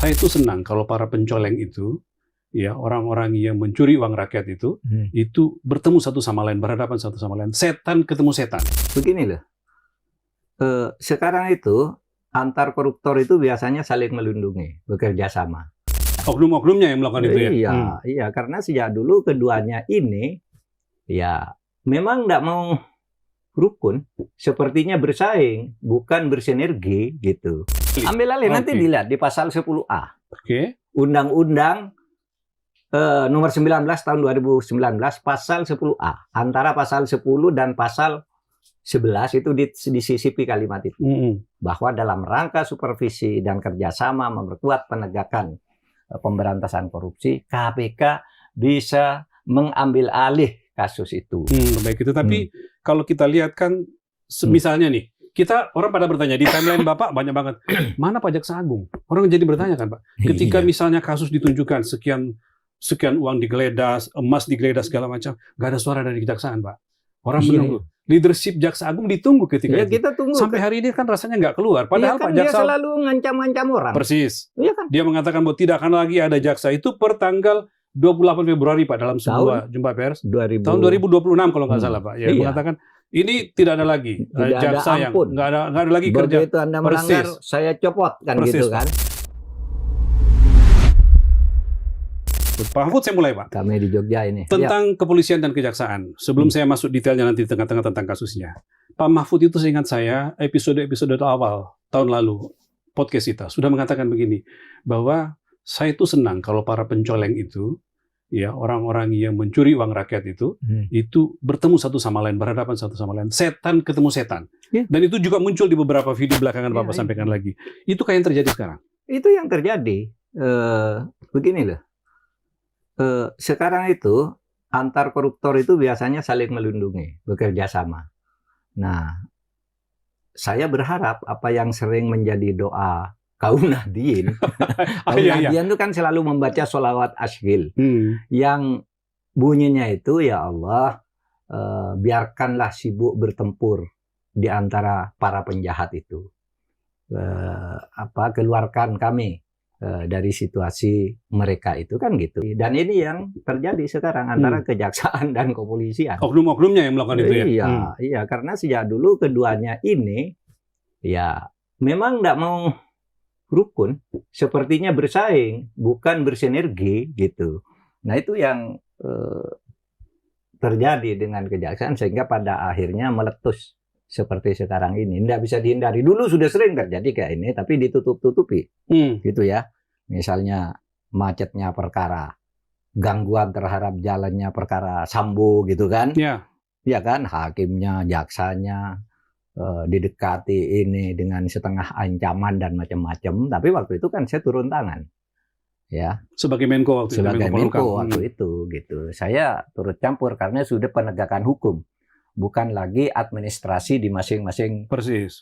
Saya itu senang kalau para pencoleng itu, ya orang-orang yang mencuri uang rakyat itu bertemu satu sama lain, berhadapan satu sama lain. Setan ketemu setan. Begini loh, sekarang itu antar koruptor itu biasanya saling melindungi, bekerja sama. Oknum-oknumnya yang melakukan itu ya? Iya, iya, karena sejak dulu keduanya ini, ya memang tidak mau rukun, sepertinya bersaing, bukan bersinergi gitu. Ambil alih, nanti dilihat di pasal 10A. Undang-Undang nomor 19 tahun 2019, pasal 10A. Antara pasal 10 dan pasal 11 itu disisipi kalimat itu. Bahwa dalam rangka supervisi dan kerjasama memperkuat penegakan pemberantasan korupsi, KPK bisa mengambil alih kasus itu. Baik itu, tapi kalau kita lihat kan, misalnya nih, kita orang pada bertanya di timeline Bapak banyak banget, mana Pak Jaksa Agung? Orang jadi bertanya kan Pak, ketika misalnya kasus ditunjukkan sekian uang digeledah, emas digeledah segala macam, nggak ada suara dari kejaksaan Pak. Orang menunggu. Leadership Jaksa Agung ditunggu ketika itu. Kita tunggu. Sampai hari ini kan rasanya nggak keluar. Padahal kan Pak Jaksa dia selalu ngancam-ngancam orang. Persis. Iya kan? Dia mengatakan bahwa tidak akan lagi ada jaksa itu per tanggal 28 Februari Pak dalam sebuah jumpa pers. Tahun 2026 kalau nggak salah Pak. Ya, mengatakan ini tidak ada lagi jaksa yang nggak ada lagi kerja. Begitu Anda melanggar, saya copot kan gitu kan. Pak Mahfud, saya mulai Pak. Kami di Jogja ini. Tentang kepolisian dan kejaksaan. Sebelum saya masuk detailnya nanti di tengah-tengah tentang kasusnya. Pak Mahfud itu seingat saya episode-episode awal tahun lalu podcast kita sudah mengatakan begini, bahwa saya itu senang kalau para pencoleng itu, ya orang-orang yang mencuri uang rakyat itu bertemu satu sama lain, berhadapan satu sama lain. Setan ketemu setan. Dan itu juga muncul di beberapa video belakangan Bapak sampaikan lagi. Itu kayak yang terjadi sekarang. Itu yang terjadi. Begini loh. Sekarang itu antar koruptor itu biasanya saling melindungi, bekerja sama. Nah, saya berharap apa yang sering menjadi doa kaum Nahdien, Nahdien itu kan selalu membaca sholawat ashghil, yang bunyinya itu ya Allah, biarkanlah sibuk bertempur di antara para penjahat itu, keluarkan kami dari situasi mereka itu kan gitu. Dan ini yang terjadi sekarang antara kejaksaan dan kepolisian. Oknum-oknumnya yang melakukan itu ya? Iya, karena sejak dulu keduanya ini ya memang tidak mau rukun, sepertinya bersaing, bukan bersinergi gitu. Nah itu yang terjadi dengan kejaksaan sehingga pada akhirnya meletus seperti sekarang ini. Tidak bisa dihindari. Dulu sudah sering terjadi kayak ini, tapi ditutup-tutupi. Gitu ya. Misalnya macetnya perkara, gangguan terhadap jalannya perkara Sambo gitu kan. Ya kan, hakimnya, jaksanya, didekati ini dengan setengah ancaman dan macam-macam. Tapi waktu itu kan saya turun tangan. Ya. Sebagai Menko waktu itu. Sebagai Menko waktu itu. Gitu. Saya turut campur karena sudah penegakan hukum. Bukan lagi administrasi di masing-masing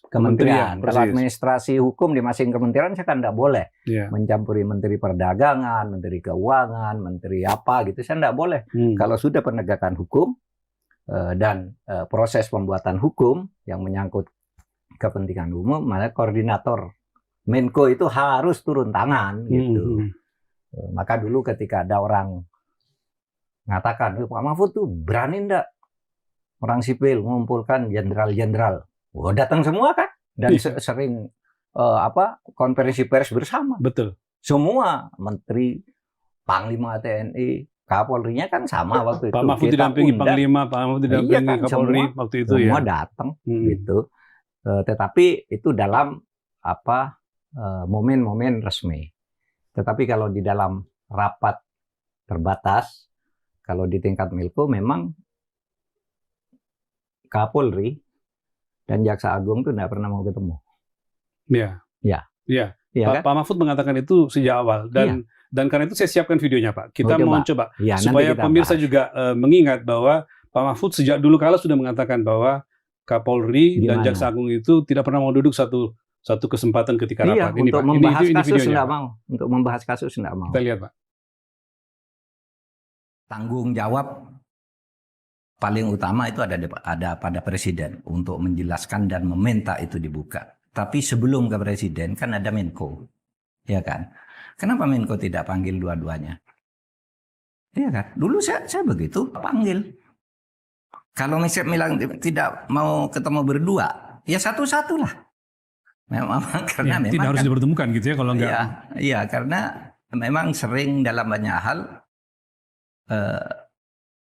kementerian. Kalau administrasi hukum di masing kementerian saya kan tidak boleh mencampuri Menteri Perdagangan, Menteri Keuangan, Menteri apa gitu. Saya tidak boleh. Kalau sudah penegakan hukum dan proses pembuatan hukum yang menyangkut kepentingan umum, maka koordinator Menko itu harus turun tangan gitu. Maka dulu ketika ada orang mengatakan, Pak Mahfud tuh berani enggak orang sipil mengumpulkan jenderal-jenderal, datang semua kan, dan sering konferensi pers bersama. Betul. Semua menteri, panglima TNI, Kapolri-nya kan sama waktu itu. Pak Mahfud didampingi panglima, Pak Mahfud didampingi Kapolri waktu itu ya. Semua datang gitu. Tetapi itu dalam momen-momen resmi. Tetapi kalau di dalam rapat terbatas, kalau di tingkat Milko memang Kapolri dan Jaksa Agung itu tidak pernah mau ketemu. Iya. Pak Mahfud mengatakan itu sejak awal dan karena itu saya siapkan videonya Pak. Kita mau coba supaya pemirsa juga mengingat bahwa Pak Mahfud sejak dulu kala sudah mengatakan bahwa Kapolri dan Jaksa Agung itu tidak pernah mau duduk satu kesempatan ketika rapat. Ini untuk Pak. Membahas ini kasus videonya. Pak. Mau. Untuk membahas kasus tidak mau. Kita lihat Pak. Tanggung jawab paling utama itu ada pada presiden untuk menjelaskan dan meminta itu dibuka. Tapi sebelum ke presiden kan ada Menko, ya kan? Kenapa Menko tidak panggil dua-duanya? Iya kan? Dulu saya begitu panggil. Kalau misalnya bilang tidak mau ketemu berdua, ya satu-satu lah. Memang karena memang tidak harus kan, dipertemukan gitu ya kalau enggak. Iya, karena memang sering dalam banyak hal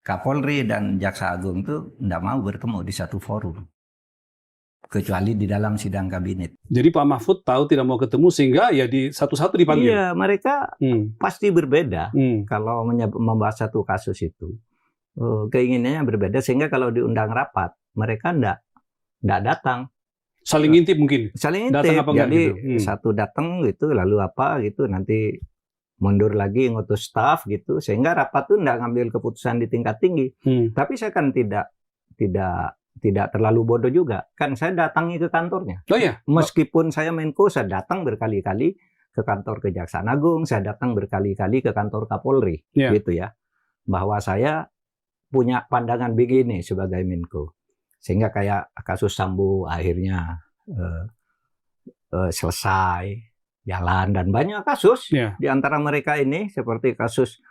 Kapolri dan Jaksa Agung itu tidak mau bertemu di satu forum, kecuali di dalam sidang kabinet. Jadi Pak Mahfud tahu tidak mau ketemu sehingga ya di satu-satu dipanggil. Iya, mereka pasti berbeda kalau membahas satu kasus itu. Keinginannya berbeda sehingga kalau diundang rapat mereka tidak datang. Saling ngintip mungkin. Saling ngintip. Datang apa enggak Jadi gitu. satu datang gitu lalu apa gitu nanti mundur lagi ngutus staf gitu sehingga rapat itu tidak ngambil keputusan di tingkat tinggi. Tapi saya kan tidak terlalu bodoh juga. Kan saya datangi ke kantornya. Oh ya. Meskipun saya Menko, saya datang berkali-kali ke kantor Kejaksaan Agung, saya datang berkali-kali ke kantor Kapolri, gitu ya. Bahwa saya punya pandangan begini sebagai Menko. Sehingga kayak kasus Sambo akhirnya selesai, jalan, dan banyak kasus di antara mereka ini seperti kasus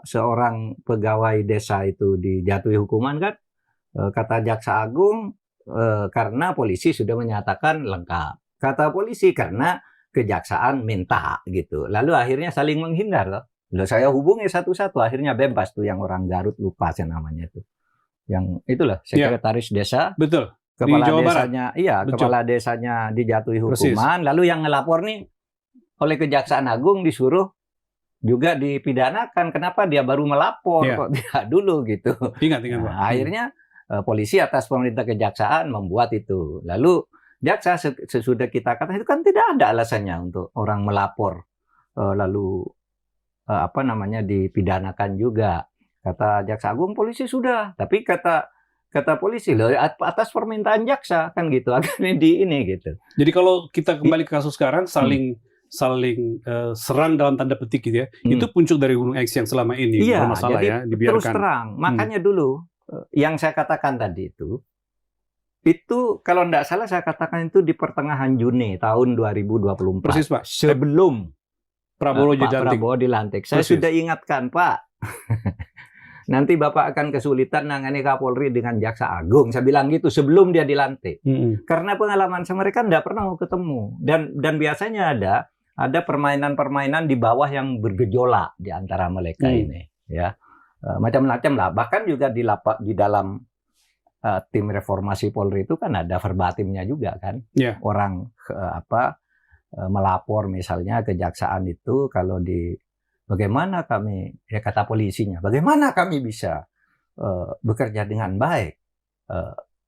seorang pegawai desa itu dijatuhi hukuman kan, kata Jaksa Agung karena polisi sudah menyatakan lengkap, kata polisi karena kejaksaan minta gitu, lalu akhirnya saling menghindar loh. Saya hubungi satu-satu akhirnya bebas tuh yang orang Garut, lupa saya namanya itu, yang itulah sekretaris desa. Betul. Kepala desanya, kepala desanya dijatuhi hukuman. Lalu yang ngelapor nih oleh Kejaksaan Agung disuruh juga dipidanakan. Kenapa dia baru melapor kok tidak dulu gitu? Ingat. Akhirnya polisi atas perintah kejaksaan membuat itu. Lalu jaksa sesudah kita katakan itu kan tidak ada alasannya untuk orang melapor lalu dipidanakan juga. Kata Jaksa Agung polisi sudah, tapi kata polisi loh atas permintaan jaksa kan gitu akhirnya di ini gitu. Jadi kalau kita kembali ke kasus sekarang saling serang dalam tanda petik gitu ya. Itu puncak dari Gunung X yang selama ini bermasalah jadi ya, dibiarkan. Terus terang. Makanya dulu yang saya katakan tadi itu kalau tidak salah saya katakan itu di pertengahan Juni tahun 2024. Persis, Pak. Sebelum Prabowo dilantik. Saya sudah ingatkan, Pak. Nanti Bapak akan kesulitan nangani Kapolri dengan Jaksa Agung. Saya bilang gitu sebelum dia dilantik. Karena pengalaman saya mereka tidak pernah mau ketemu. Dan biasanya ada permainan-permainan di bawah yang bergejolak di antara mereka ini. Ya, macam-macam lah. Bahkan juga di dalam tim reformasi Polri itu kan ada verbatimnya juga kan. Orang melapor misalnya kejaksaan itu kalau bagaimana kami, kata polisinya, bagaimana kami bisa bekerja dengan baik,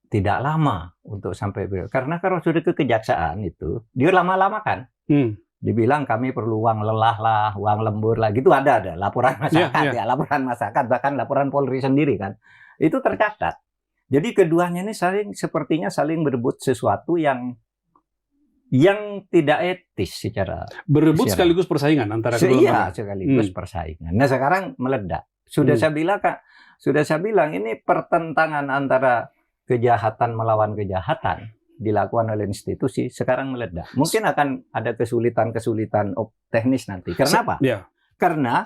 tidak lama untuk sampai, karena kalau sudah ke kejaksaan itu, dia lama-lama kan, dibilang kami perlu uang lelah lah, uang lembur lah, gitu ada laporan masyarakat, laporan masyarakat, bahkan laporan Polri sendiri kan, itu tercatat. Jadi keduanya ini sepertinya saling berebut sesuatu yang tidak etis secara berebut sekaligus persaingan antara kedua lembaga. Sekaligus persaingan. Nah sekarang meledak. Sudah saya bilang ini pertentangan antara kejahatan melawan kejahatan dilakukan oleh institusi sekarang meledak. Mungkin akan ada kesulitan teknis nanti. Kenapa? Karena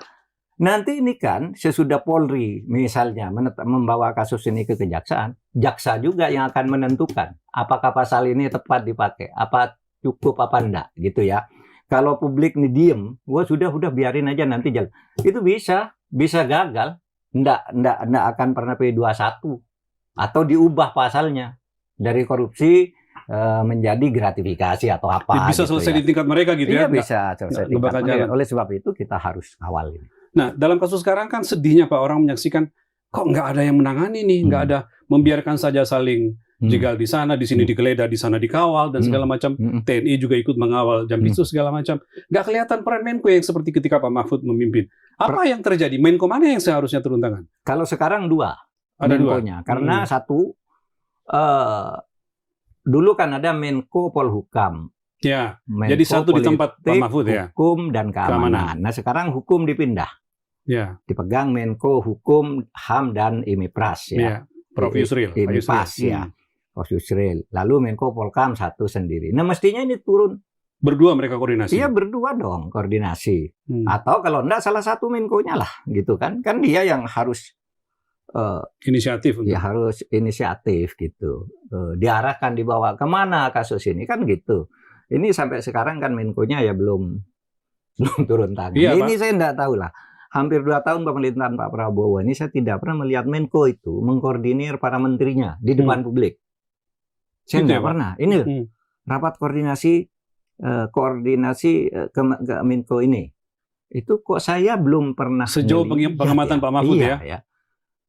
nanti ini kan sesudah Polri misalnya membawa kasus ini ke kejaksaan, jaksa juga yang akan menentukan apakah pasal ini tepat dipakai, apa cukup apa enggak gitu ya. Kalau publik nih diem, sudah biarin aja nanti jalan. Itu bisa gagal, enggak akan pernah P21 atau diubah pasalnya dari korupsi menjadi gratifikasi atau apa. Bisa gitu selesai di tingkat mereka gitu ya. Bisa selesai di tingkat mereka. Oleh sebab itu kita harus kawal ini. Nah, dalam kasus sekarang kan sedihnya Pak, orang menyaksikan kok nggak ada yang menangani nih, nggak ada, membiarkan saja saling jegal di sana, di sini digeledah, di sana dikawal dan segala macam. TNI juga ikut mengawal Jampisu segala macam. Nggak kelihatan peran Menko yang seperti ketika Pak Mahfud memimpin. Apa yang terjadi? Menko mana yang seharusnya turun tangan? Kalau sekarang ada Menkonya. Karena satu, dulu kan ada Menko Polhukam. Ya, Menko jadi satu di tempat Pak Mahfud ya. Hukum dan keamanan. Nah sekarang hukum dipindah. Dipegang Menko Hukum, HAM dan IMIPRAS ya. Prof. Yusril. IMIPAS ya. Prof. Yusril. Lalu Menko Polkam satu sendiri. Nah mestinya ini turun Berdua mereka koordinasi? Iya berdua dong koordinasi. Atau kalau enggak salah satu Menko-nya lah gitu kan. Kan dia yang harus inisiatif. Ya harus inisiatif gitu. Diarahkan, dibawa kemana kasus ini kan gitu. Ini sampai sekarang kan Menko-nya ya belum turun tangan. Iya, ini saya enggak tahu lah. Hampir 2 tahun pemerintahan Pak Prabowo ini saya tidak pernah melihat Menko itu mengkoordinir para menterinya di depan publik. Saya enggak pernah. Ini rapat koordinasi ke Menko ini. Itu kok saya belum pernah sejauh pengamatan Pak Mahfud ya.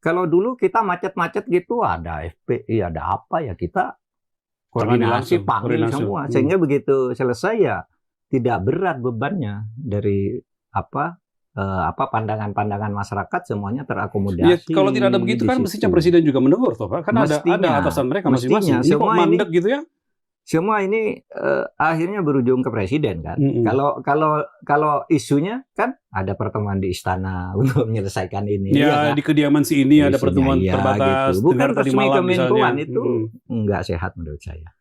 Kalau dulu kita macet-macet gitu ada FPI, ada apa ya kita koordinasi panggil semua sehingga begitu selesai ya tidak berat bebannya dari pandangan-pandangan masyarakat semuanya terakomodasi. Ya, kalau tidak ada begitu kan mestinya presiden juga menegur toh Pak. Kan ada atasan mereka masing-masing. Ini kok mandek gitu ya? Semua ini akhirnya berujung ke presiden kan. Kalau isunya kan ada pertemuan di istana untuk menyelesaikan ini. Ya, di kediaman si ini ada pertemuan terbatas. Gitu. Bukan tadi resmi malam Kemenkoan itu enggak sehat menurut saya.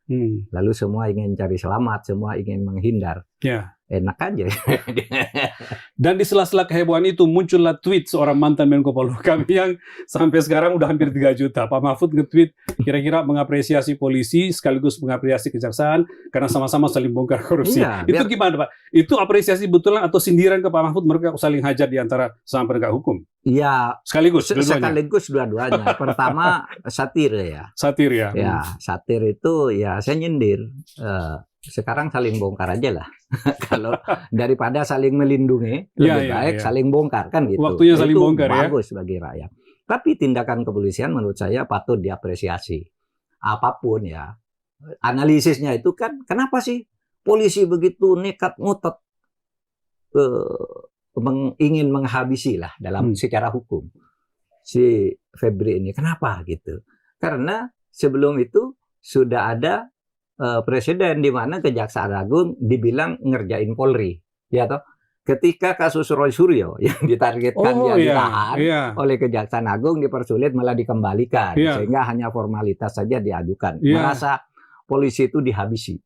Lalu semua ingin cari selamat, semua ingin menghindar. Ya. Enak aja. Dan di sela-sela kehebohan itu muncullah tweet seorang mantan Menko Polhukam yang sampai sekarang udah hampir 3 juta. Pak Mahfud nge-tweet kira-kira mengapresiasi polisi sekaligus mengapresiasi kejaksaan karena sama-sama saling bongkar korupsi. Iya, itu gimana Pak? Itu apresiasi betulan atau sindiran ke Pak Mahfud mereka saling hajar di antara sama penegak hukum? Iya. Sekaligus dua-duanya. Pertama satir ya. Satir ya. Ya, satir itu ya saya nyindir. Sekarang saling bongkar aja lah. Kalau daripada saling melindungi, lebih baik saling bongkar kan gitu. Waktunya saling bongkar ya. Bagus bagi rakyat. Tapi tindakan kepolisian menurut saya patut diapresiasi. Apapun ya. Analisisnya itu kan kenapa sih polisi begitu nekat ngotot ingin menghabisi lah dalam secara hukum si Febri ini. Kenapa gitu? Karena sebelum itu sudah ada presiden di mana Kejaksaan Agung dibilang ngerjain Polri, ya toh. Ketika kasus Roy Suryo yang ditargetkan ditahan oleh Kejaksaan Agung dipersulit malah dikembalikan sehingga hanya formalitas saja diajukan. Merasa polisi itu dihabisi,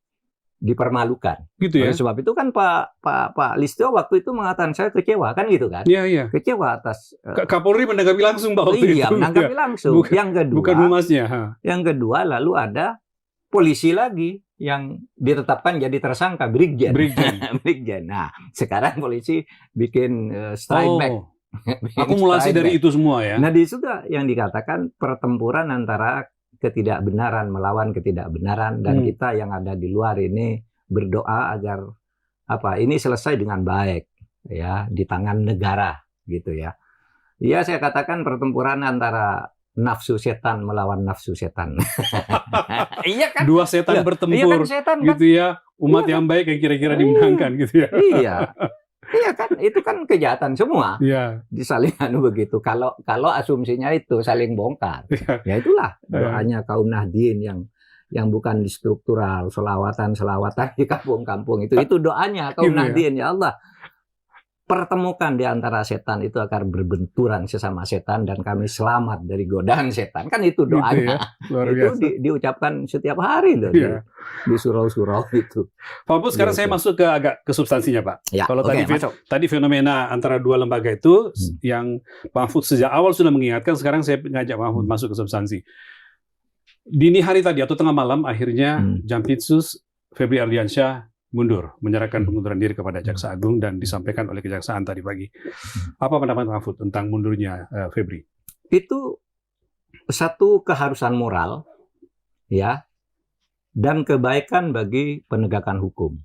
dipermalukan. Gitu ya. Oleh sebab itu kan Pak Listio waktu itu mengatakan saya kecewa kan gitu kan? Iya. Kecewa atas Kapolri menanggapi langsung Pak waktu itu. Iya, menanggapi langsung. Bukan humasnya. Yang kedua lalu ada polisi lagi yang ditetapkan jadi tersangka Brigjen. Brigjen. Nah, sekarang polisi bikin strike back. Akumulasi dari itu semua ya. Nah, di situ yang dikatakan pertempuran antara ketidakbenaran melawan ketidakbenaran dan kita yang ada di luar ini berdoa agar ini selesai dengan baik ya di tangan negara gitu ya. Ya, saya katakan pertempuran antara nafsu setan melawan nafsu setan. Iya kan? Dua setan bertempur. Iya kan, setan kan? Gitu ya. Umat yang baik yang kira-kira dimenangkan gitu ya. Iya. Iya kan, itu kan kejahatan semua. Iya. Disaling begitu. Kalau asumsinya itu saling bongkar. Ya itulah doanya kaum Nahdien yang bukan di struktural, selawatan di kampung-kampung itu doanya kaum Nahdien ya Allah. Pertemukan di antara setan itu agar berbenturan sesama setan dan kami selamat dari godaan setan. Kan itu doanya. Gitu ya, luar biasa. Itu diucapkan setiap hari loh di surau-surau itu. Pak Pus, sekarang saya masuk ke substansinya Pak. Ya, kalau tadi fenomena antara dua lembaga itu yang Pak Mahfud sejak awal sudah mengingatkan, sekarang saya ngajak Pak Mahfud masuk ke substansi. Dini hari tadi atau tengah malam akhirnya Jampitsus Febri Ardiansyah mundur, menyerahkan pengunduran diri kepada Jaksa Agung dan disampaikan oleh Kejaksaan tadi pagi. Apa pendapat Mahfud tentang mundurnya Febri? Itu satu keharusan moral, ya, dan kebaikan bagi penegakan hukum.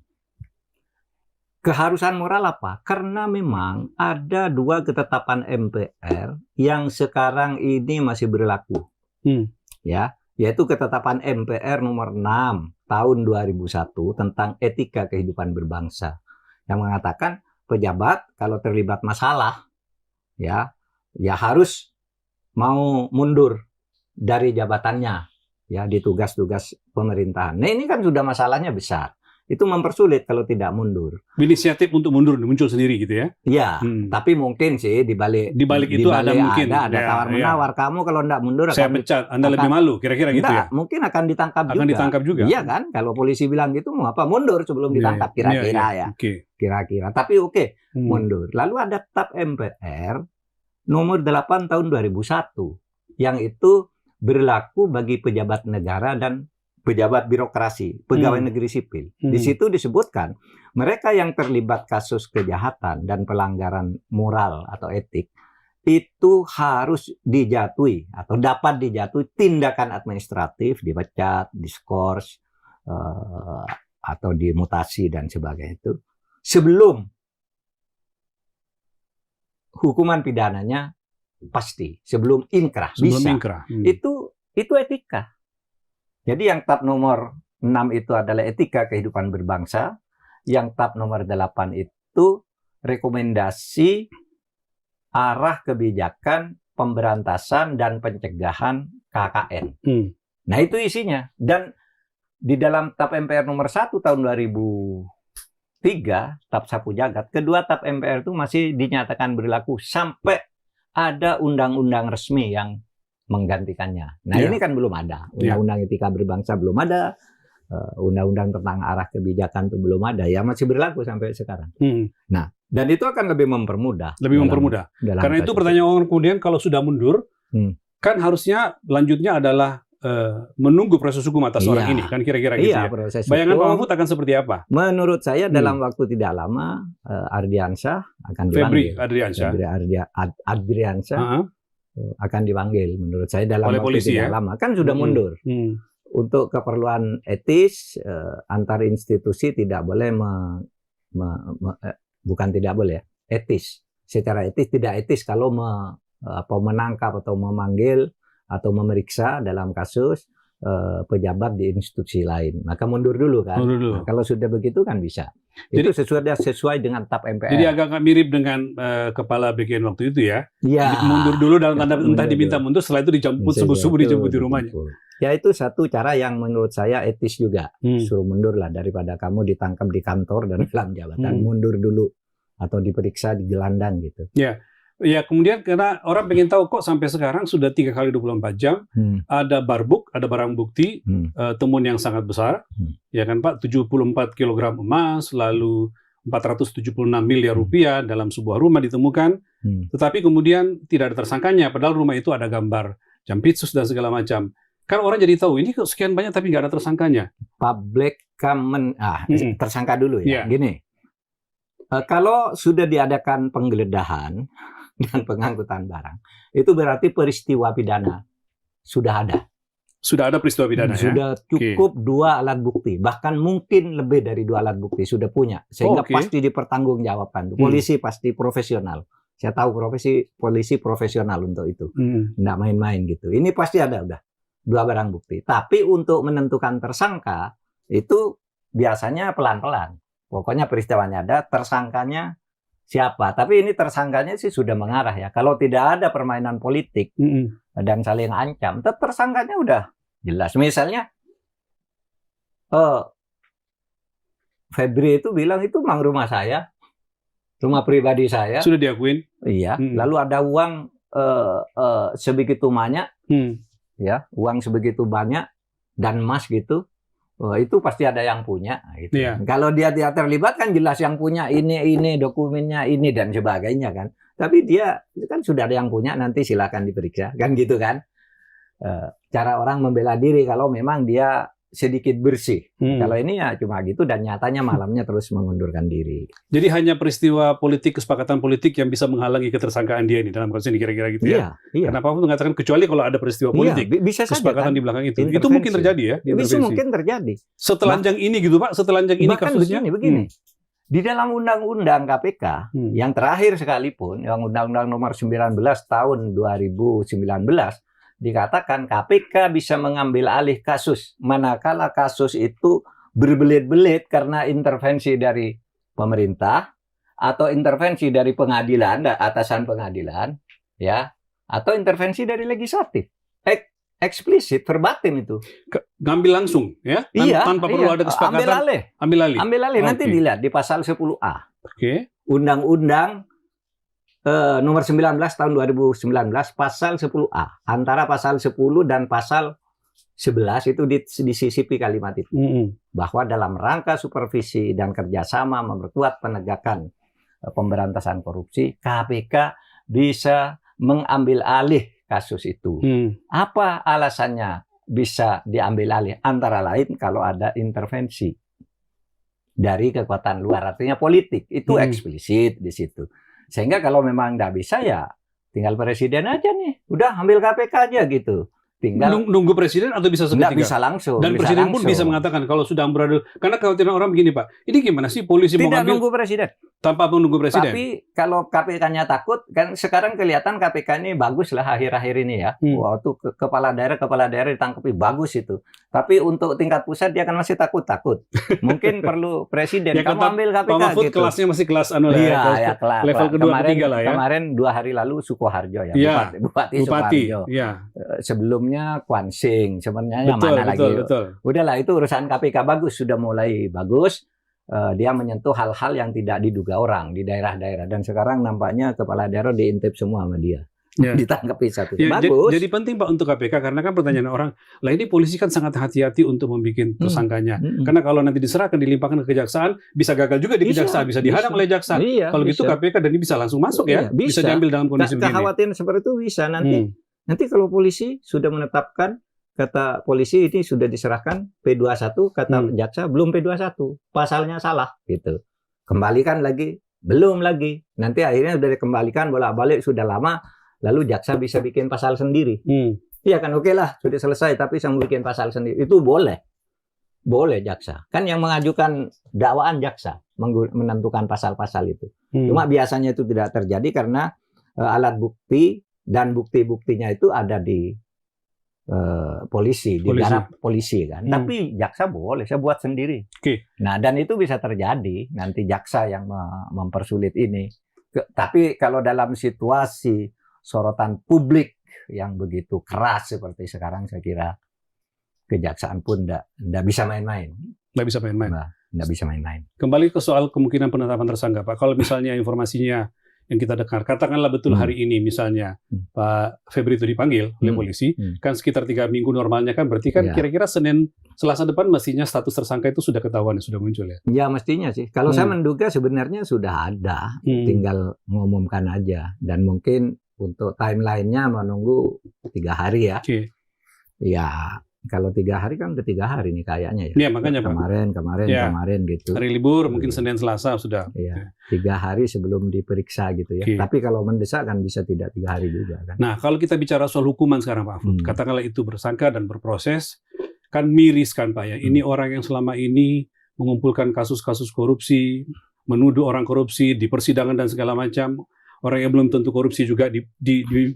Keharusan moral apa? Karena memang ada 2 ketetapan MPR yang sekarang ini masih berlaku, ya, yaitu ketetapan MPR nomor 6 tahun 2001 tentang etika kehidupan berbangsa yang mengatakan pejabat kalau terlibat masalah ya harus mau mundur dari jabatannya ya di tugas-tugas pemerintahan. Nah, ini kan sudah masalahnya besar. itu mempersulit kalau tidak mundur. Inisiatif untuk mundur muncul sendiri gitu ya? Iya, tapi mungkin sih di balik itu ada mungkin ada tawar-menawar. Kamu kalau tidak mundur saya pecat, Anda lebih malu, kira-kira gitu ya? Mungkin akan ditangkap juga. Akan ditangkap juga? Iya kan, kalau polisi bilang gitu mau apa? Mundur sebelum ditangkap, kira-kira ya. Kira-kira, tapi mundur. Lalu ada TAP MPR nomor 8 tahun 2001 yang itu berlaku bagi pejabat negara dan pejabat birokrasi, pegawai negeri sipil. Di situ disebutkan mereka yang terlibat kasus kejahatan dan pelanggaran moral atau etik itu harus dijatuhi atau dapat dijatuhi tindakan administratif, dipecat, diskors, atau dimutasi dan sebagainya itu sebelum hukuman pidananya pasti, sebelum inkrah bisa. Itu etika. Jadi yang TAP nomor 6 itu adalah etika kehidupan berbangsa, yang TAP nomor 8 itu rekomendasi arah kebijakan pemberantasan dan pencegahan KKN. Nah itu isinya. Dan di dalam TAP MPR nomor 1 tahun 2003, TAP Sapu Jagat, kedua TAP MPR itu masih dinyatakan berlaku sampai ada undang-undang resmi yang menggantikannya. Nah ini kan belum ada. Undang-undang etika berbangsa belum ada. Undang-undang tentang arah kebijakan itu belum ada. Ya masih berlaku sampai sekarang. Nah, dan itu akan lebih mempermudah. Karena itu pertanyaan orang kemudian kalau sudah mundur, kan harusnya lanjutnya adalah menunggu proses hukum atas orang ini. Kan kira-kira gitu ya. Bayangan Pak Mahfud akan seperti apa? Menurut saya dalam waktu tidak lama, Ardiansyah akan dipanggil. Ardiansyah akan dipanggil menurut saya dalam oleh waktu polisi, tidak lama. Kan sudah mundur. Untuk keperluan etis antar institusi tidak boleh bukan tidak boleh ya, etis. Secara etis tidak etis kalau menangkap atau memanggil atau memeriksa dalam kasus pejabat di institusi lain. Maka mundur dulu kan. Nah, kalau sudah begitu kan bisa. Jadi, itu sesuai dengan TAP MPR. Jadi agak mirip dengan kepala BKN waktu itu ya. Iya. Mundur dulu dalam tanda entah diminta mundur, setelah itu dijemput subuh-subuh dijemput di rumahnya. Ya itu satu cara yang menurut saya etis juga. Suruh mundur lah daripada kamu ditangkap di kantor dan dalam jabatan. Mundur dulu atau diperiksa di gelandang gitu. Ya. Ya, kemudian karena orang pengen tahu kok sampai sekarang sudah 3 kali 24 jam ada barbuk, ada barang bukti, temuan yang sangat besar, ya kan Pak, 74 kg emas, lalu 476 miliar rupiah dalam sebuah rumah ditemukan, tetapi kemudian tidak ada tersangkanya, padahal rumah itu ada gambar Jampitsus dan segala macam. Kan orang jadi tahu, ini kok sekian banyak tapi nggak ada tersangkanya. Public comment, tersangka dulu ya, gini. Kalau sudah diadakan penggeledahan dan pengangkutan barang, itu berarti peristiwa pidana sudah ada. Sudah ada peristiwa pidana sudah cukup 2 alat bukti, bahkan mungkin lebih dari 2 alat bukti sudah punya, sehingga pasti dipertanggungjawabkan. Polisi pasti profesional. Saya tahu polisi profesional untuk itu, nggak main-main gitu. Ini pasti ada udah 2 barang bukti. Tapi untuk menentukan tersangka itu biasanya pelan-pelan. Pokoknya peristiwanya ada, tersangkanya siapa. Tapi ini tersangkanya sih sudah mengarah ya. Kalau tidak ada permainan politik dan saling ancam, tersangkanya udah jelas. Misalnya Febri itu bilang itu memang rumah saya, rumah pribadi saya. Sudah diakuin. Iya. Lalu ada uang sebegitu banyak, ya, uang sebegitu banyak dan emas gitu. Itu pasti ada yang punya. Gitu. Yeah. Kalau dia tidak terlibat kan jelas yang punya ini dokumennya ini dan sebagainya kan. Tapi dia kan sudah ada yang punya, nanti silakan diperiksa kan gitu kan. Cara orang membela diri kalau memang dia sedikit bersih. Kalau ini ya cuma gitu dan nyatanya malamnya terus mengundurkan diri. Jadi hanya peristiwa politik, kesepakatan politik yang bisa menghalangi ketersangkaan dia ini dalam kasus ini kira-kira gitu ya. Iya. Kenapa aku mengatakan kecuali kalau ada peristiwa politik, bisa kesepakatan saja, kan? Di belakang itu. Itu mungkin terjadi ya. Itu mungkin terjadi. Setelanjang ini gitu Pak, setelanjang ini kasusnya. Begini. Di dalam undang-undang KPK yang terakhir sekalipun, yang undang-undang nomor 19 tahun 2019 dikatakan KPK bisa mengambil alih kasus manakala kasus itu berbelit-belit karena intervensi dari pemerintah atau intervensi dari pengadilan, atasan pengadilan, ya, atau intervensi dari legislatif. eksplisit, verbatim itu. Ngambil langsung, ya? Tanpa perlu ada kesepakatan. Ambil alih. Nanti dilihat di pasal 10A. Undang-Undang nomor 19 tahun 2019 pasal 10A. Antara pasal 10 dan pasal 11 itu disisipi kalimat itu. Bahwa dalam rangka supervisi dan kerjasama memperkuat penegakan pemberantasan korupsi, KPK bisa mengambil alih kasus itu. Apa alasannya bisa diambil alih? Antara lain kalau ada intervensi dari kekuatan luar, artinya politik. Itu eksplisit di situ. Sehingga kalau memang nggak bisa ya tinggal presiden aja nih. Udah ambil KPK aja gitu. Tinggal nunggu presiden atau bisa seketika? Nggak bisa langsung. Dan bisa presiden langsung. pun bisa mengatakan kalau sudah amburadul. Karena kekhawatiran orang begini Pak. Ini gimana sih polisi mau ngambil? Tidak nunggu presiden. Tanpa menunggu presiden. Tapi kalau KPK-nya takut, kan sekarang kelihatan KPK ini bagus lah akhir-akhir ini ya. Waktu kepala daerah ditangkapi bagus itu. Tapi untuk tingkat pusat dia kan masih takut. Mungkin perlu presiden. Ya, kamu ambil KPK Pak Mahfud gitu. kelasnya masih kelas kelas. level kedua ketiga lah ya. Kemarin 2 hari lalu Sukoharjo ya. Bupati Sukoharjo. Ya. Sebelumnya Kwansing. Sebenarnya mana lagi. Betul. Udahlah itu urusan KPK bagus. Sudah mulai bagus. Dia menyentuh hal-hal yang tidak diduga orang di daerah-daerah, dan sekarang nampaknya kepala daerah diintip semua sama dia, ditangkapi satu. Bagus. Jadi penting Pak untuk KPK, karena kan pertanyaan orang, lah ini polisi kan sangat hati-hati untuk membuat tersangkanya, karena kalau nanti diserahkan dilimpahkan ke kejaksaan bisa gagal juga di kejaksaan, bisa dihadang oleh jaksa. Kalau gitu KPK dan ini bisa langsung masuk ya, bisa diambil dalam kondisi begini. Kekhawatiran seperti itu bisa nanti kalau polisi sudah menetapkan. Kata polisi ini sudah diserahkan P21, kata jaksa belum P21, pasalnya salah gitu. Kembalikan lagi, belum lagi. Nanti akhirnya sudah dikembalikan bolak-balik sudah lama, lalu jaksa bisa bikin pasal sendiri. Iya kan, oke lah sudah selesai, tapi saya mau bikin pasal sendiri. Itu boleh jaksa. Kan yang mengajukan dakwaan jaksa menentukan pasal-pasal itu. Cuma biasanya itu tidak terjadi karena alat bukti dan bukti-buktinya itu ada di polisi, di daerah polisi kan. Tapi jaksa boleh, saya buat sendiri. Nah, dan itu bisa terjadi nanti jaksa yang mempersulit ini. Tapi kalau dalam situasi sorotan publik yang begitu keras seperti sekarang, saya kira kejaksaan pun tidak bisa main-main. Nggak bisa main-main. Kembali ke soal kemungkinan penetapan tersangka, Pak. Kalau misalnya informasinya yang kita dengar, katakanlah betul hari ini misalnya Pak Febri itu dipanggil oleh polisi, kan sekitar 3 minggu normalnya kan, berarti kan kira-kira Senin, Selasa depan mestinya status tersangka itu sudah ketahuan, sudah muncul ya? Ya mestinya sih. Kalau saya menduga sebenarnya sudah ada, tinggal mengumumkan aja. Dan mungkin untuk timeline-nya menunggu 3 hari ya. Ya. Kalau 3 hari kan udah 3 hari nih kayaknya ya. Iya makanya kemarin gitu. Hari libur mungkin Senin Selasa sudah. Iya. 3 hari sebelum diperiksa gitu ya. Tapi kalau mendesak kan bisa tidak 3 hari juga kan. Nah kalau kita bicara soal hukuman sekarang Pak Mahfud, katakanlah itu bersangka dan berproses, kan miris kan Pak ya. Ini orang yang selama ini mengumpulkan kasus-kasus korupsi, menuduh orang korupsi di persidangan dan segala macam. Orang yang belum tentu korupsi juga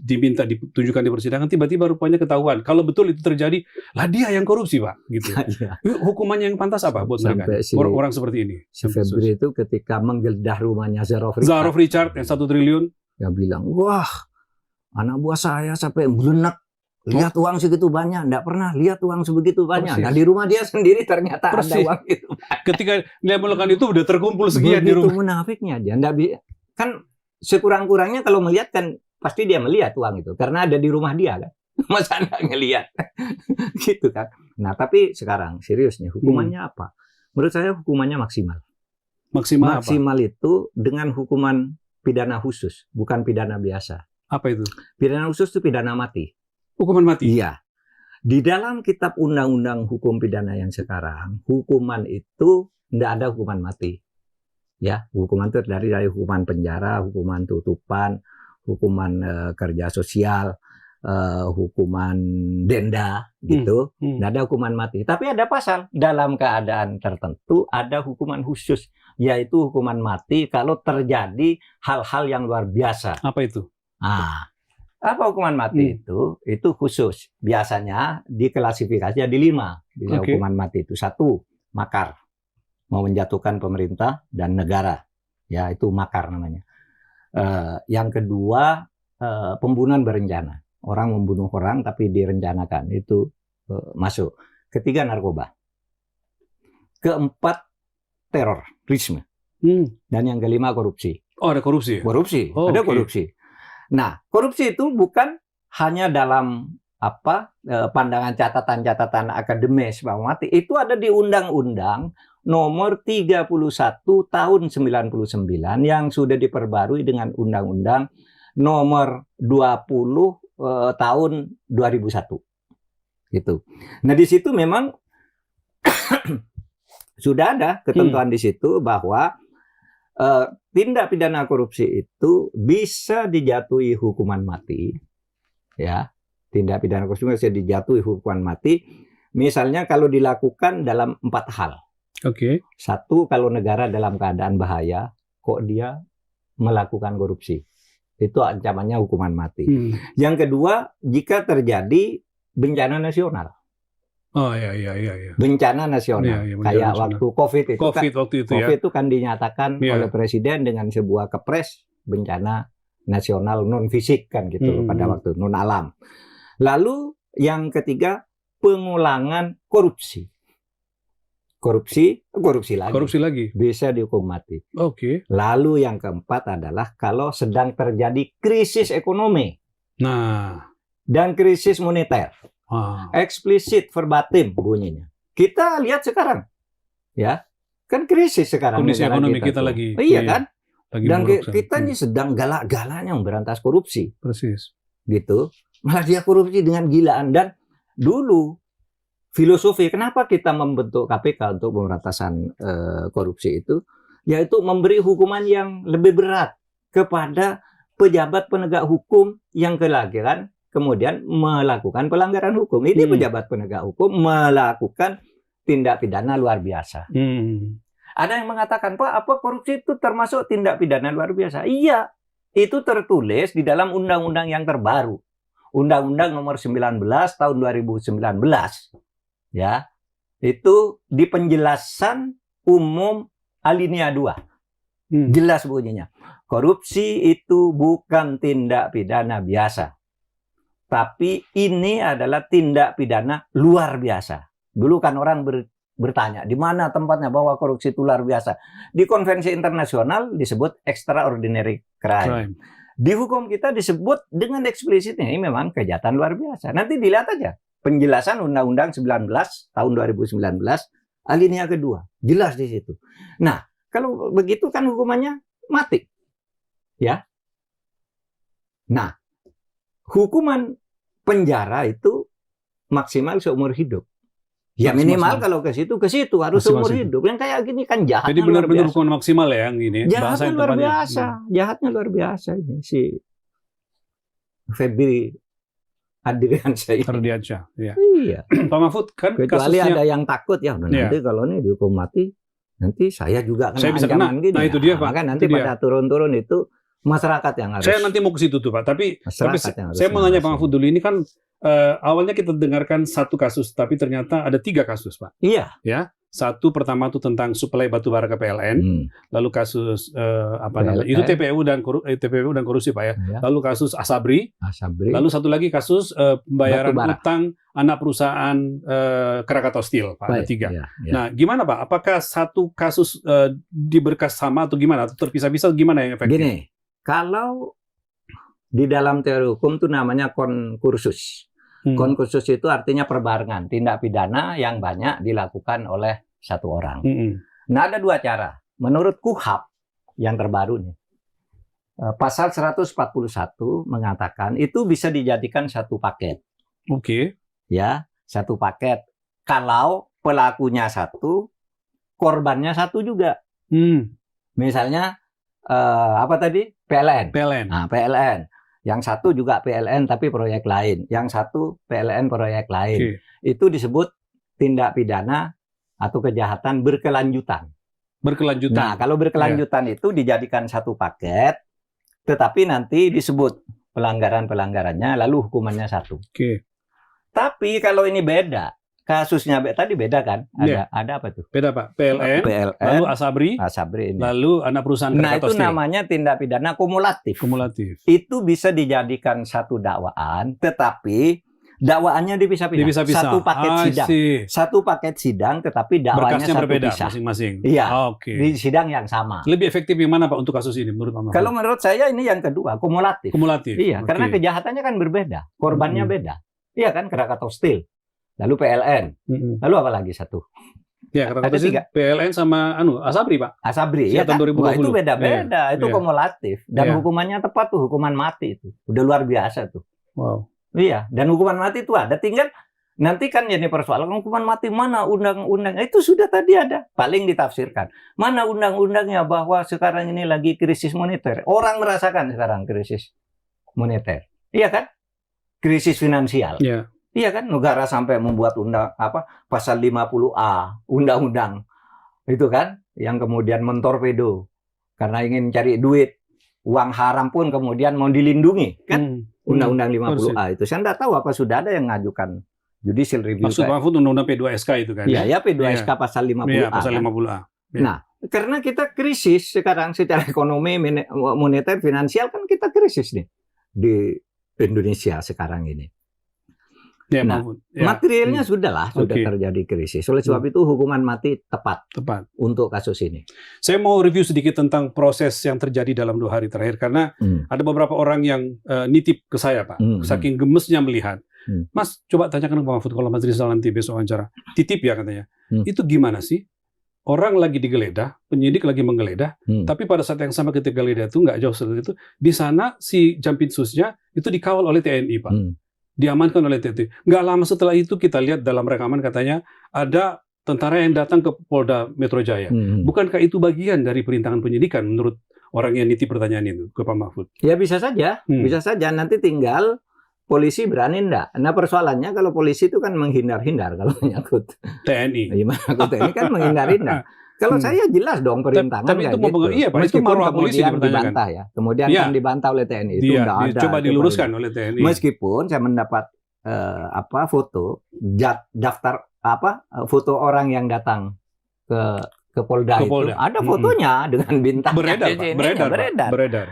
diminta ditunjukkan di persidangan, tiba-tiba rupanya ketahuan. Kalau betul itu terjadi, lah dia yang korupsi Pak. Gitu. Hukumannya yang pantas apa buat mereka? Orang seperti ini. Si Febri itu ketika menggeledah rumahnya Zarof Richard yang 1 triliun. Dia bilang, wah anak buah saya sampai belenak. Lihat uang segitu banyak, enggak pernah lihat uang sebegitu banyak. Nah di rumah dia sendiri ternyata ada uang itu. Ketika dia melakukan itu udah terkumpul sekian di rumah. Begitu munafiknya dia. Kan sekurang-kurangnya kalau melihat kan pasti dia melihat uang itu karena ada di rumah dia kan. Masa nggak ngelihat gitu kan. Nah tapi sekarang serius nih hukumannya apa? Menurut saya hukumannya maksimal. Maksimal itu dengan hukuman pidana khusus, bukan pidana biasa. Apa itu? Pidana khusus itu pidana mati. Hukuman mati? Iya. Di dalam kitab undang-undang hukum pidana yang sekarang, hukuman itu tidak ada hukuman mati. Ya, hukuman itu dari hukuman penjara, hukuman tutupan, hukuman kerja sosial, hukuman denda, gitu. Tidak ada hukuman mati. Tapi ada pasal dalam keadaan tertentu ada hukuman khusus, yaitu hukuman mati kalau terjadi hal-hal yang luar biasa. Apa itu? Apa hukuman mati itu? Itu khusus. Biasanya diklasifikasi ada 5. Hukuman mati itu 1, makar. Mau menjatuhkan pemerintah dan negara, ya itu makar namanya. Yang kedua pembunuhan berencana, orang membunuh orang tapi direncanakan, itu masuk. Ketiga, narkoba. Keempat, terorisme. Dan yang kelima, korupsi. Oh, ada korupsi? Korupsi, ada korupsi. Nah, korupsi itu bukan hanya dalam pandangan catatan-catatan akademis, Pak Mati. Itu ada di Undang-Undang nomor 31 tahun 99 yang sudah diperbarui dengan Undang-Undang nomor 20 tahun 2001. Gitu. Nah, di situ memang sudah ada ketentuan di situ bahwa tindak pidana korupsi itu bisa dijatuhi hukuman mati, ya. Tindak pidana korupsi bisa dijatuhi hukuman mati, misalnya kalau dilakukan dalam 4 hal. Oke. Satu, kalau negara dalam keadaan bahaya, kok dia melakukan korupsi, itu ancamannya hukuman mati. Yang kedua, jika terjadi bencana nasional. Oh iya. Bencana nasional, kayak waktu COVID itu. COVID itu kan dinyatakan oleh Presiden dengan sebuah kepres bencana nasional non fisik kan gitu pada waktu non alam. Lalu yang ketiga, pengulangan korupsi. Korupsi lagi. Bisa dihukum mati. Oke. Lalu yang keempat adalah kalau sedang terjadi krisis ekonomi. Nah, dan krisis moneter. Eksplisit verbatim bunyinya. Kita lihat sekarang. Ya. Kan krisis sekarang. Kondisi ekonomi kita lagi. Iya kan? Lagi dan kita ini sedang galak-galaknya memberantas korupsi. Persis. Gitu. Malah dia korupsi dengan gilaan. Dan dulu filosofi kenapa kita membentuk KPK untuk pemberantasan korupsi itu, yaitu memberi hukuman yang lebih berat kepada pejabat penegak hukum yang kemudian melakukan pelanggaran hukum. Ini pejabat penegak hukum melakukan tindak pidana luar biasa. Ada yang mengatakan, Pak, apa korupsi itu termasuk tindak pidana luar biasa? Iya, itu tertulis di dalam undang-undang yang terbaru. Undang-Undang nomor 19 tahun 2019. Ya, itu di penjelasan umum alinea 2. Jelas bunyinya. Korupsi itu bukan tindak pidana biasa. Tapi ini adalah tindak pidana luar biasa. Dulu kan orang bertanya, di mana tempatnya bahwa korupsi itu luar biasa? Di konvensi internasional disebut extraordinary crime. Di hukum kita disebut dengan eksplisitnya, ini memang kejahatan luar biasa. Nanti dilihat aja penjelasan Undang-Undang 19 tahun 2019 alinea kedua. Jelas di situ. Nah, kalau begitu kan hukumannya mati. Ya. Nah, hukuman penjara itu maksimal seumur hidup. Ya minimal kalau ke situ harus seumur hidup. Yang kayak gini kan jahatnya. Jadi benar-benar hukuman maksimal ya yang ini. Jahatnya luar biasa. Jahatnya luar biasa ini si Febri Ardiansyah. Ya. Iya. Pak Mahfud kan kecuali kasusnya ada yang takut ya. Nanti kalau ini dihukum mati, nanti saya juga kena ancaman gini. Nah itu dia Pak. Maka nanti pada turun-turun itu masyarakat yang harus. Saya nanti mau ke situ tuh Pak. Tapi saya mau nanya Pak Mahfud dulu. Ini kan awalnya kita dengarkan satu kasus, tapi ternyata ada 3 kasus, Pak. Iya. Ya, satu pertama itu tentang suplai batubara ke PLN, lalu kasus namanya? Itu TPU dan korupsi, Pak ya. Iya. Lalu kasus Asabri, lalu satu lagi kasus pembayaran utang anak perusahaan Krakatau Steel, Pak. Ada 3. Iya. Nah, gimana Pak? Apakah satu kasus diberkas sama atau gimana? Atau terpisah-pisah gimana yang efektif? Gini, kalau di dalam teori hukum itu namanya konkursus. Konkursus itu artinya perbarengan, tindak pidana yang banyak dilakukan oleh satu orang. Nah, ada 2 cara. Menurut KUHP yang terbaru nih, pasal 141 mengatakan itu bisa dijadikan satu paket. Oke. Ya, satu paket. Kalau pelakunya satu, korbannya satu juga. Misalnya apa tadi? PLN. Nah, PLN. Yang satu juga PLN tapi proyek lain. Yang satu PLN proyek lain. Itu disebut tindak pidana atau kejahatan berkelanjutan. Nah, kalau berkelanjutan itu dijadikan satu paket, tetapi nanti disebut pelanggaran-pelanggarannya, lalu hukumannya satu. Tapi kalau ini beda. kasusnya tadi beda kan? Iya. Ada apa tuh? Beda Pak. PLN, lalu Asabri ini. Lalu anak perusahaan Nah Krakatau itu Steel. namanya tindak pidana kumulatif. Itu bisa dijadikan satu dakwaan, tetapi dakwaannya dipisah-pisah. Satu paket sidang, tetapi dakwaannya satu berbeda pisah. Masing-masing. Iya. Di sidang yang sama. Lebih efektif yang mana Pak untuk kasus ini menurut Pak Mahfud? Kalau menurut saya ini yang kedua, kumulatif. Iya, karena kejahatannya kan berbeda, korbannya beda. Iya kan, Krakatau Steel. Lalu PLN. Lalu apa lagi satu? Ya, Krakatau Steel, PLN sama Asabri, Pak. Asabri, ya kan? Wah, itu beda-beda, itu kumulatif. Dan hukumannya tepat tuh, hukuman mati itu. Udah luar biasa tuh. Wow. Iya, dan hukuman mati itu ada. Tinggal nanti kan jadi persoalan hukuman mati mana undang-undang. Itu sudah tadi ada. Paling ditafsirkan. Mana undang-undangnya bahwa sekarang ini lagi krisis moneter. Orang merasakan sekarang krisis moneter. Iya kan? Krisis finansial. Iya. Iya kan, negara sampai membuat pasal 50A undang-undang itu kan, yang kemudian mentorpedo karena ingin cari duit, uang haram pun kemudian mau dilindungi kan, undang-undang 50A itu. Saya tidak tahu apa sudah ada yang mengajukan judicial review. Maksud Mahfud undang-undang P2SK itu kan? Iya, P2SK pasal 50A. Iya, pasal 50A. Kan? Nah, karena kita krisis sekarang secara ekonomi, moneter, finansial kan kita krisis nih di Indonesia sekarang ini. Ya, nah, materialnya sudah terjadi krisis. Oleh sebab itu hukuman mati tepat untuk kasus ini. Saya mau review sedikit tentang proses yang terjadi dalam 2 hari terakhir karena ada beberapa orang yang nitip ke saya Pak, saking gemesnya melihat. Mas, coba tanyakan ke Pak Mahfud kalau Mas Rizal nanti besok wawancara, titip ya katanya. Itu gimana sih? Orang lagi digeledah, penyidik lagi menggeledah, tapi pada saat yang sama ketika geledah itu nggak jauh seperti itu, di sana si Jampitsusnya itu dikawal oleh TNI Pak. Diamankan oleh TNI. Nggak lama setelah itu kita lihat dalam rekaman katanya ada tentara yang datang ke Polda Metro Jaya. Bukankah itu bagian dari perintangan penyidikan menurut orang yang nitip pertanyaan itu ke Pak Mahfud? Ya bisa saja, bisa saja. Nanti tinggal polisi berani enggak. Nah persoalannya kalau polisi itu kan menghindar-hindar kalau menyangkut TNI. Menyangkut TNI kan menghindar-hindar. Kalau saya jelas dong perintangan tapi itu gitu. Iya, Pak, itu meskipun kemudian dibantah ya. Kemudian kan dibantah oleh TNI itu enggak ada. Coba diluruskan oleh TNI. Meskipun saya mendapat foto daftar foto orang yang datang ke Polda itu ada fotonya dengan bintang beredar.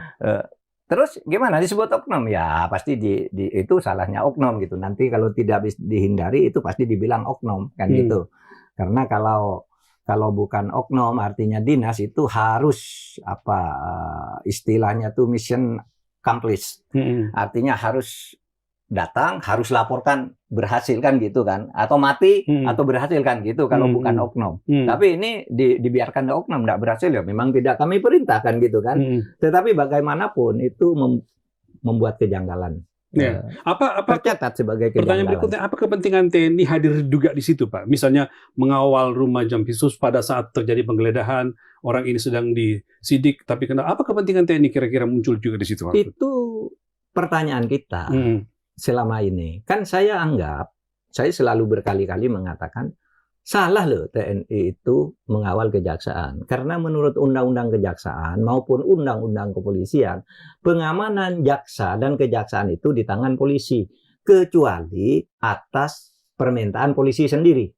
Terus gimana disebut oknum? Ya pasti itu salahnya oknum gitu. Nanti kalau tidak dihindari itu pasti dibilang oknum kan gitu. Karena kalau bukan oknum artinya dinas itu harus istilahnya tuh mission accomplished. Artinya harus datang, harus laporkan berhasil kan gitu kan, atau mati atau berhasil kan gitu kalau bukan oknum. Tapi ini dibiarkan oknum tidak berhasil ya memang tidak kami perintahkan gitu kan. Tetapi bagaimanapun itu membuat kejanggalan. Ya. Apa tercatat sebagai kejanggalan. Pertanyaan berikutnya, apa kepentingan TNI hadir juga di situ Pak? Misalnya mengawal rumah Jampitsus pada saat terjadi penggeledahan, orang ini sedang disidik, tapi apa kepentingan TNI kira-kira muncul juga di situ Pak? Itu pertanyaan kita. Selama ini, kan saya selalu berkali-kali mengatakan, salah loh TNI itu mengawal kejaksaan. Karena menurut Undang-Undang Kejaksaan maupun Undang-Undang Kepolisian, pengamanan jaksa dan kejaksaan itu di tangan polisi. Kecuali atas permintaan polisi sendiri.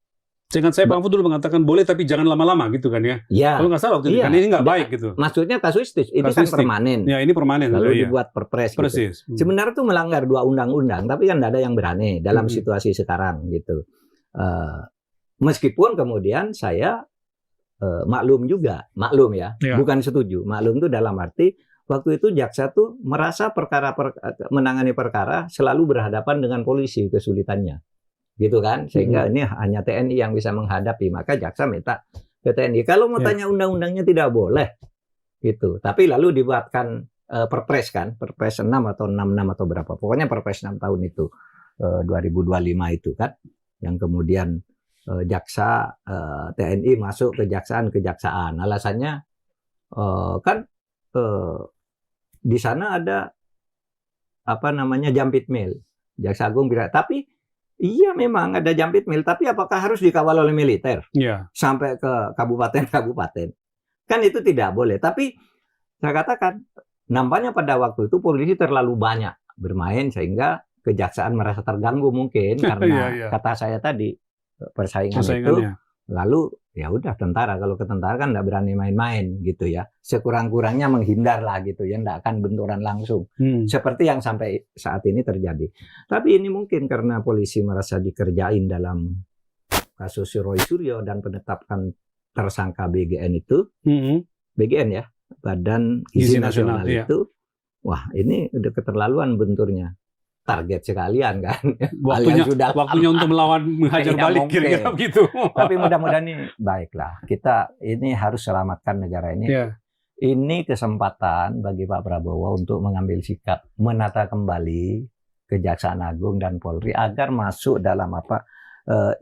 Seingat saya Pak Mahfud dulu mengatakan boleh tapi jangan lama-lama gitu kan ya. Kalau nggak salah waktu itu kan ini nggak baik gitu. Maksudnya kasuistis, itu kan permanen. Ya ini permanen. Lalu dibuat perpres gitu. Sebenarnya itu melanggar 2 undang-undang, tapi kan tidak ada yang berani dalam situasi sekarang gitu. Meskipun kemudian saya maklum ya, bukan setuju. Maklum itu dalam arti waktu itu jaksa tuh merasa menangani perkara selalu berhadapan dengan polisi kesulitannya. Gitu kan, sehingga ini hanya TNI yang bisa menghadapi, maka jaksa minta ke TNI. Kalau mau tanya undang-undangnya tidak boleh, gitu. Tapi lalu dibuatkan perpres kan, perpres 6 atau 66 atau berapa, pokoknya perpres 6 tahun itu 2025 itu kan, yang kemudian jaksa TNI masuk kejaksaan. Alasannya di sana ada Jampit Mil, Jaksa Agung bilang, tapi iya memang ada Jampit Mil, tapi apakah harus dikawal oleh militer sampai ke kabupaten-kabupaten? Kan itu tidak boleh. Tapi saya katakan, nampaknya pada waktu itu polisi terlalu banyak bermain sehingga kejaksaan merasa terganggu mungkin karena kata saya tadi persaingan itu, lalu ya udah tentara. Kalau ke tentara kan nggak berani main-main gitu ya. Sekurang-kurangnya menghindar lah gitu ya, nggak akan benturan langsung. Seperti yang sampai saat ini terjadi. Tapi ini mungkin karena polisi merasa dikerjain dalam kasus Roy Suryo dan penetapan tersangka BGN itu, BGN ya, Badan Gizi Nasional itu, wah ini udah keterlaluan benturnya. Target sekalian kan. Waktunya untuk melawan menghajar balik kira-kira begitu. Tapi mudah-mudahan ini baiklah. Kita ini harus selamatkan negara ini. Ini kesempatan bagi Pak Prabowo untuk mengambil sikap, menata kembali Kejaksaan Agung dan Polri agar masuk dalam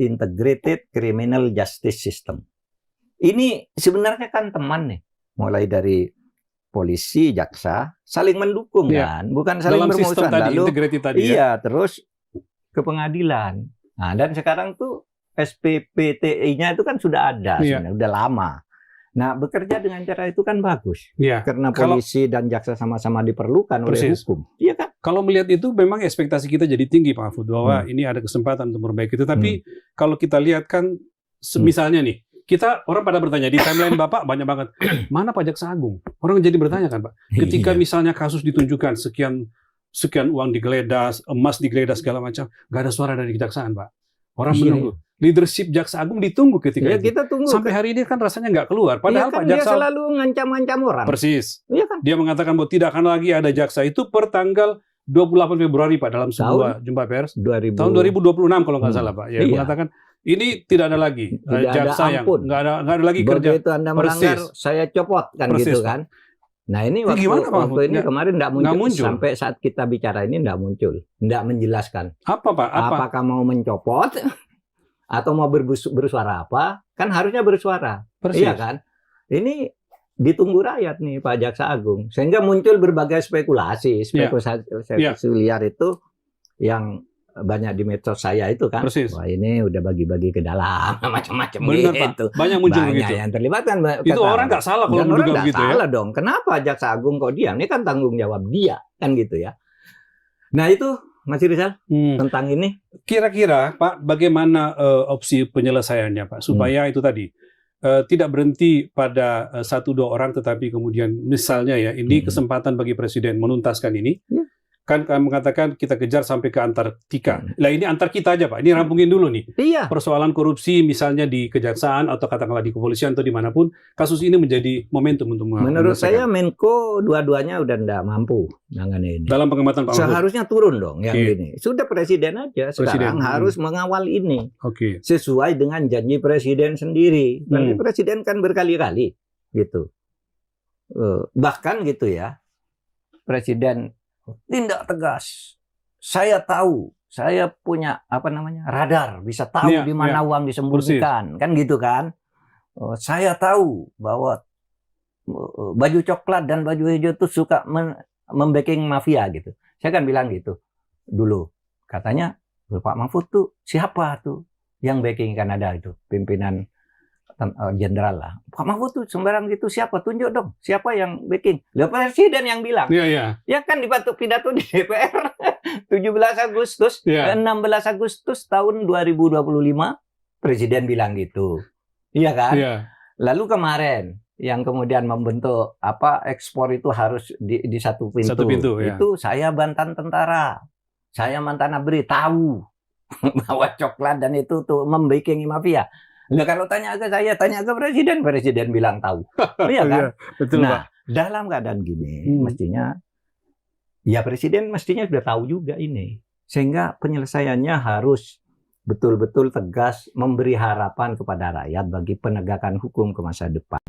integrated criminal justice system. Ini sebenarnya kan teman nih, mulai dari polisi, jaksa saling mendukung kan, bukan saling bermusuhan. Lalu iya, terus ke pengadilan. Nah, dan sekarang tuh SPPTI-nya itu kan sudah ada, sebenarnya udah lama. Nah, bekerja dengan cara itu kan bagus, karena polisi dan jaksa sama-sama diperlukan oleh hukum. Iya kan? Kalau melihat itu, memang ekspektasi kita jadi tinggi, Pak Mahfud, bahwa ini ada kesempatan untuk memperbaiki itu. Tapi kalau kita lihat kan, misalnya nih, kita orang pada bertanya di timeline Bapak banyak banget, mana Pak Jaksa Agung? Orang jadi bertanya kan Pak, ketika misalnya kasus ditunjukkan sekian uang digeledah, emas digeledah segala macam, nggak ada suara dari kejaksaan Pak. Orang menunggu. Leadership Jaksa Agung ditunggu ketika itu. Kita tunggu. Sampai hari ini kan rasanya nggak keluar. Padahal Pak Jaksa dia selalu ngancam-ngancam orang. Persis. Iya kan? Dia mengatakan bahwa tidak akan lagi ada jaksa itu per tanggal 28 Februari Pak dalam sebuah jumpa pers. Tahun 2026 kalau nggak salah Pak. Ya, mengatakan ini tidak ada lagi jaksa yang nggak ada lagi kerja. Begitu Anda melanggar, saya copot kan gitu kan. Nah ini waktu ini kemarin nggak muncul. Sampai saat kita bicara ini nggak muncul, nggak menjelaskan. Apa Pak? Apakah mau mencopot atau mau bersuara apa? Kan harusnya bersuara. Iya kan? Ini ditunggu rakyat nih Pak Jaksa Agung, sehingga muncul berbagai spekulasi liar itu yang banyak di medsos saya itu kan. Wah ini udah bagi-bagi ke dalam macam-macam gitu. Banyak muncul begitu. Yang terlibat kan. Itu orang nggak salah kalau menduga begitu ya. Salah dong. Kenapa Jaksa Agung kok diam? Ini kan tanggung jawab dia kan gitu ya. Nah itu Mas Rizal tentang ini. Kira-kira Pak bagaimana opsi penyelesaiannya Pak supaya itu tadi tidak berhenti pada 1-2 orang, tetapi kemudian misalnya ya ini kesempatan bagi Presiden menuntaskan ini. Kan mengatakan kita kejar sampai ke Antartika. Lah ini antar kita aja Pak. Ini rampungin dulu nih. Persoalan korupsi misalnya di kejaksaan atau katakanlah di kepolisian atau dimanapun, kasus ini menjadi momentum untuk menurut saya Menko dua-duanya udah nggak mampu nangani ini. Dalam pengamatan Pak Mahfud. Seharusnya turun dong yang ini. Sudah Presiden aja sekarang harus mengawal ini. Sesuai dengan janji Presiden sendiri. Presiden kan berkali-kali gitu. Bahkan gitu ya. Presiden tindak tegas. Saya tahu, saya punya radar, bisa tahu di mana uang disembunyikan, kan gitu kan? Saya tahu bahwa baju coklat dan baju hijau itu suka membacking mafia gitu. Saya kan bilang gitu dulu. Katanya Pak Mahfud tuh siapa tuh yang backing Kanada itu, pimpinan jenderal lah. Pak Mahfud tuh sembarang gitu siapa? Tunjuk dong. Siapa yang backing? Lah Presiden yang bilang. Ya kan di pidato di DPR 17 Agustus, 16 Agustus tahun 2025 Presiden bilang gitu. Iya kan? Lalu kemarin yang kemudian membentuk ekspor itu harus di satu pintu. Itu saya mantan tentara. Saya mantan ABRI tahu bahwa coklat dan itu tuh membacking mafia. Nah, kalau tanya ke saya, tanya ke Presiden bilang tahu. Iya kan? Betul, nah, dalam keadaan gini, mestinya, ya Presiden mestinya sudah tahu juga ini. Sehingga penyelesaiannya harus betul-betul tegas, memberi harapan kepada rakyat bagi penegakan hukum ke masa depan.